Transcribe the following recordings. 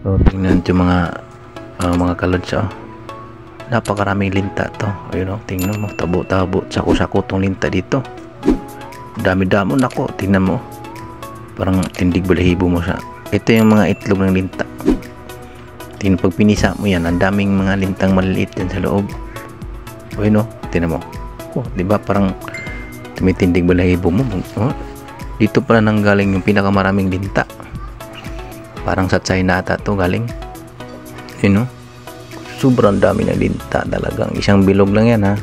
So, tingnan ito mga kalods, oh. Napakaraming linta to. Ayun, oh, tingnan mo, tabo-tabo, sako-sako tong linta dito. Dami-damo, nako, tingnan mo. Parang tindig balahibo mo sa. Ito yung mga itlog ng linta. Tingnan, pag pinisa mo yan, ang daming mga lintang maliliit dyan sa loob. Ayun, oh, tingnan mo. Oh, di ba parang tumitindig balahibo mo. Oh, dito pala nanggaling yung pinakamaraming linta. Parang sa China ata to galing. Yun, no? Sobrang dami na linta talagang. Isang bilog lang yan, ha.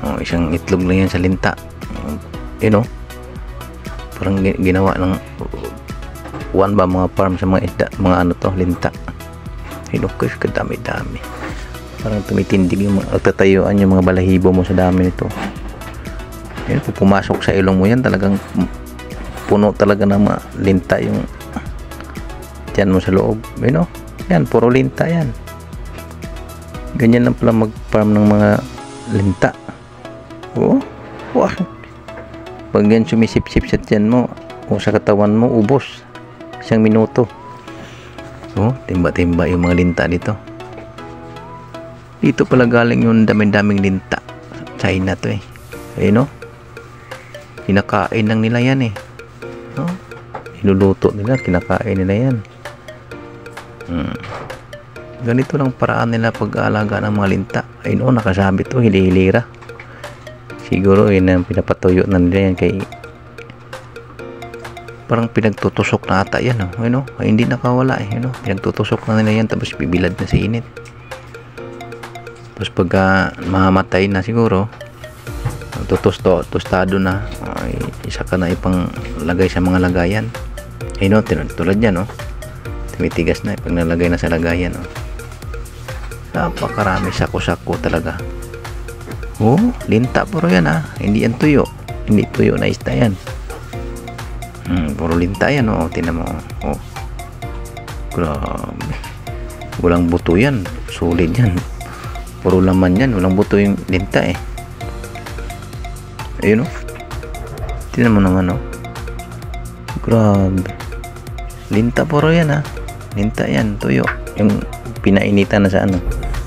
Oh, isang itlog lang yan sa linta. Yun, no? Parang ginawa ng one ba mga farm sa mga ano to, linta. Yun, okay, kadami-dami. Parang tumitindig yung tatayuan yung mga balahibo mo sa dami nito. Yun, kung pumasok sa ilong mo yan, talagang puno talaga ng mga linta yung dyan mo sa loob. You know? Yan, puro linta yan. Ganyan lang pala mag-farm ng mga linta. Oh, wow. Pag yan sumisip-sip sa dyan mo o sa katawan mo, ubos. Isang minuto. Oh, timba-timba yung mga linta dito. Dito pala galing yung daming-daming linta. China to, eh. Ayun, no? Kinakain lang nila yan, eh. No? Inuluto nila, kinakain nila yan. Ganito lang paraan nila pag-aalaga ng mga linta. Ayun, oh, nakasabit to, hilihilira. Siguro yun ang pinapatuyo na nila yan kay parang pinagtutusok na ata yan, oh. Ayun, oh, ay, hindi nakawala, eh. Ayun, oh, pinagtutusok na nila yan tapos bibilad na sa init. Tapos pagka mamatay na siguro, tostado na, ay, isa ka na ipang lagay sa mga lagayan. Ayun, oh, tulad yan, oh. Tumitigas na pag nalagay na sa lagayan, oh. Napakarami, sako-sako talaga. Oh, linta puro yan, ha. Hindi yan tuyo. Hindi tuyo na isda yan. Puro linta yan, oh. Tingnan mo, oh. Grabe. Walang buto yan. Sulit yan. Puro laman yan. Walang buto yung linta, eh. Ayun, oh. Tingnan mo naman, oh. Grabe. Linta puro yan, ha. Linta yan, tuyo. Yung pinainitan na sa ano.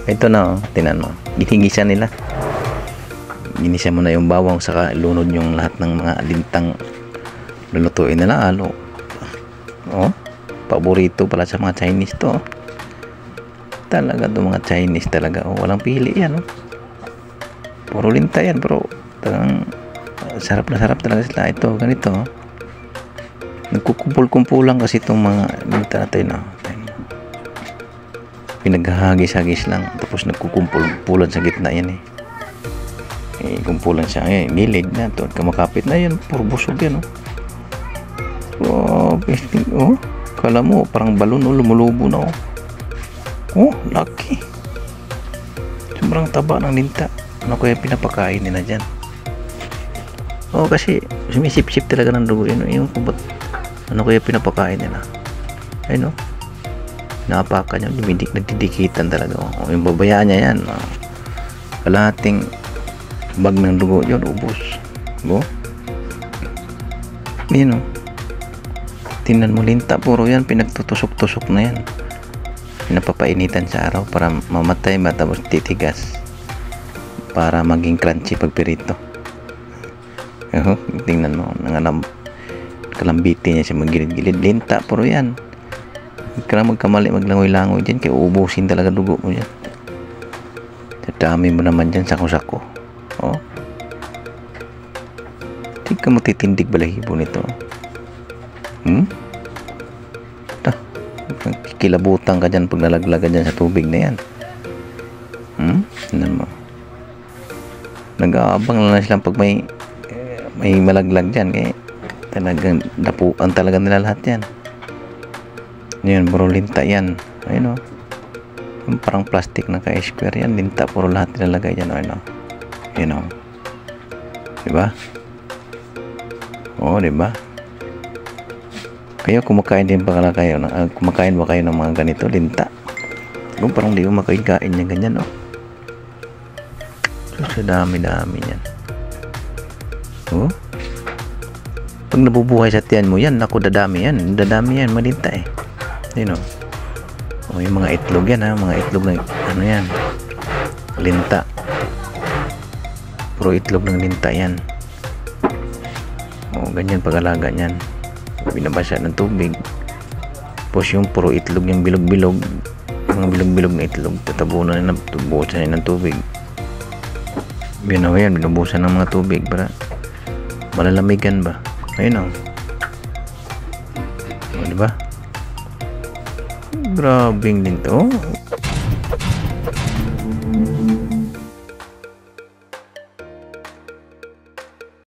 Ito na, oh. Tingnan mo. Ginigisa nila. Ginisa mo na yung bawang, saka lunod yung lahat ng mga lintang lulutuin nila, alo. Oh, paborito pala sa mga Chinese to, oh. Talaga to mga Chinese talaga, oh. Walang pili yan, oh. Puro linta yan, bro. Talagang sarap na sarap talaga sila. Ito, ganito, oh. Nagkukumpul-kumpulan kasi itong mga linta natin, oh. Pinaghahagis-hagis lang, tapos nagkukumpul-kumpulan sa gitna yan, eh. Kumpulan siya, eh, nilid na to, kamakapit na yan, puro busog yan, oh. Oh, oh, kala mo parang balon, oh, lumulubo na, oh. Oh, laki. Sobrang taba ng linta. Ano kaya pinapakain nila dyan? Oh, kasi sumisip-sip talaga ng dugo yun, yung kubot. Ano kaya pinapakain nila? Ayun, oh. Napakan niya, nagdidikitan talaga, oh. Yung babayaan niya yan, oh. Kalahating bag ng dugo yun, ubos. Oh, yun, oh. Tingnan mo, linta puro yan, pinagtutusok-tusok na yan, pinapapainitan sa araw para mamatay ba, tapos titigas para maging crunchy pag pirito. Oh, tingnan mo, kalambiti niya siya magilid-gilid. Linta puro yan. Huwag ka na magkamali, maglangoy-langoy dyan, kaya uubusin talaga dugo mo dyan. Dami mo naman dyan, sako-sako. Oh, hindi ka mo titindig balahibo nito. Kikilabutan ka dyan pag nalaglag ka dyan sa tubig na yan. Ano mo, nag-aabang lang na silang pag may malaglag dyan, kaya talagang dapuan talaga nila lahat yan. Yun, puro linta yan. Ayun, oh. Yung parang plastic na ka-square yan, linta puro lahat nilalagay dyan. Ayun, oh. Yun, oh. Diba? Oo, diba? Kayo, kumakain din ba kayo? Kumakain ba kayo ng mga ganito, linta? Kung parang di ko makain-kain niya ganyan, oh. So, sa dami-dami yan. Oh. Pag nabubuhay sa tiyan mo yan, naku, dadami yan. Dadami yan, malinta, eh. Yun, oh. O yung mga itlog yan ha, mga itlog ng ano yan, linta. Puro itlog ng linta yan. O ganyan pag-alaga yan. Binabasa ng tubig. Tapos yung puro itlog yung bilog-bilog, mga bilog-bilog na itlog, tatabunan na, tubusan na ng tubig. Yan, binubusan ng mga tubig para malalamigan ba. Ayun o. O diba? Grabing linta. Oh.